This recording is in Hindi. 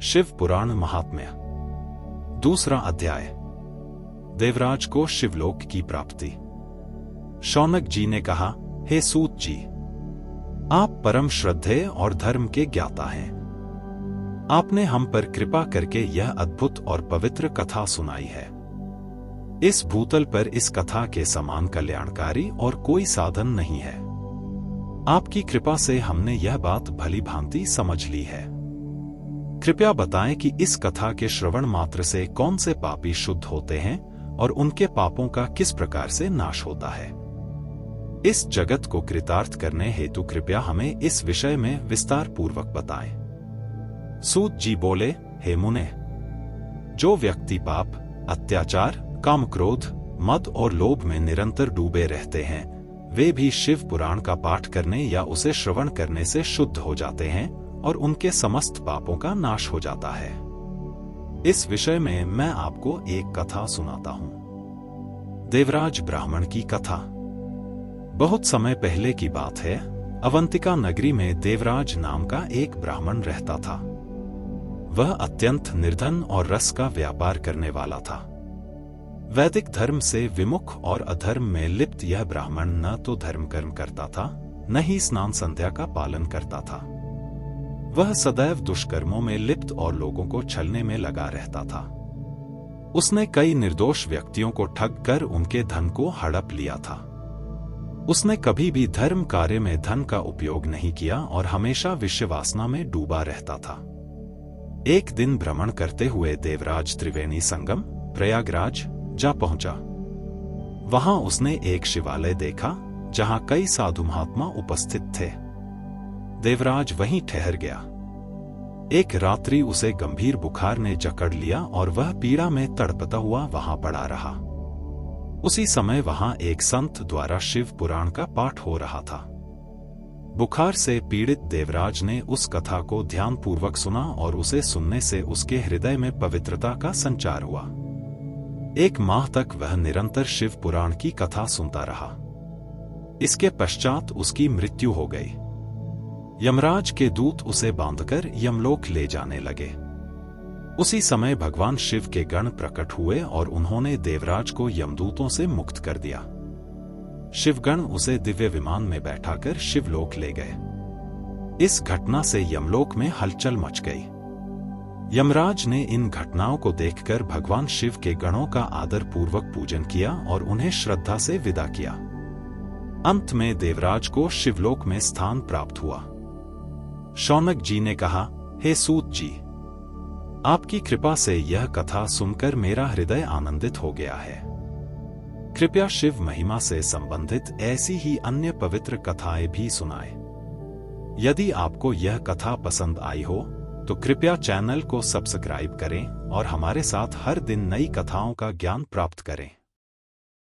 शिव पुराण महात्म्य। दूसरा अध्याय। देवराज को शिवलोक की प्राप्ति। शौनक जी ने कहा, हे सूत जी, आप परम श्रद्धेय और धर्म के ज्ञाता हैं। आपने हम पर कृपा करके यह अद्भुत और पवित्र कथा सुनाई है। इस भूतल पर इस कथा के समान कल्याणकारी और कोई साधन नहीं है। आपकी कृपा से हमने यह बात भली भांति समझ ली है। कृपया बताएं कि इस कथा के श्रवण मात्र से कौन से पापी शुद्ध होते हैं और उनके पापों का किस प्रकार से नाश होता है। इस जगत को कृतार्थ करने हेतु कृपया हमें इस विषय में विस्तार पूर्वक बताएं। सूत जी बोले, हे मुने, जो व्यक्ति पाप, अत्याचार, काम, क्रोध, मद और लोभ में निरंतर डूबे रहते हैं, वे भी शिव पुराण का पाठ करने या उसे श्रवण करने से शुद्ध हो जाते हैं और उनके समस्त पापों का नाश हो जाता है। इस विषय में मैं आपको एक कथा सुनाता हूं। देवराज ब्राह्मण की कथा। बहुत समय पहले की बात है। अवंतिका नगरी में देवराज नाम का एक ब्राह्मण रहता था। वह अत्यंत निर्धन और रस का व्यापार करने वाला था। वैदिक धर्म से विमुख और अधर्म में लिप्त यह ब्राह्मण न तो धर्म कर्म करता था, न ही स्नान संध्या का पालन करता था। वह सदैव दुष्कर्मों में लिप्त और लोगों को छलने में लगा रहता था। उसने कई निर्दोष व्यक्तियों को ठग कर उनके धन को हड़प लिया था। उसने कभी भी धर्म कार्य में धन का उपयोग नहीं किया और हमेशा विषय वासना में डूबा रहता था। एक दिन भ्रमण करते हुए देवराज त्रिवेणी संगम प्रयागराज जा पहुंचा। वहां उसने एक शिवालय देखा जहां कई साधु महात्मा उपस्थित थे। देवराज वहीं ठहर गया। एक रात्रि उसे गंभीर बुखार ने जकड़ लिया और वह पीड़ा में तड़पता हुआ वहां पड़ा रहा। उसी समय वहां एक संत द्वारा शिव पुराण का पाठ हो रहा था। बुखार से पीड़ित देवराज ने उस कथा को ध्यानपूर्वक सुना और उसे सुनने से उसके हृदय में पवित्रता का संचार हुआ। 1 माह तक वह निरंतर शिव पुराण की कथा सुनता रहा। इसके पश्चात उसकी मृत्यु हो गई। यमराज के दूत उसे बांधकर यमलोक ले जाने लगे। उसी समय भगवान शिव के गण प्रकट हुए और उन्होंने देवराज को यमदूतों से मुक्त कर दिया। शिवगण उसे दिव्य विमान में बैठाकर शिवलोक ले गए। इस घटना से यमलोक में हलचल मच गई। यमराज ने इन घटनाओं को देखकर भगवान शिव के गणों का आदर पूर्वक पूजन किया और उन्हें श्रद्धा से विदा किया। अंत में देवराज को शिवलोक में स्थान प्राप्त हुआ। शौनक जी ने कहा, हे सूत जी, आपकी कृपा से यह कथा सुनकर मेरा हृदय आनंदित हो गया है। कृपया शिव महिमा से संबंधित ऐसी ही अन्य पवित्र कथाएं भी सुनाएं। यदि आपको यह कथा पसंद आई हो तो कृपया चैनल को सब्सक्राइब करें और हमारे साथ हर दिन नई कथाओं का ज्ञान प्राप्त करें।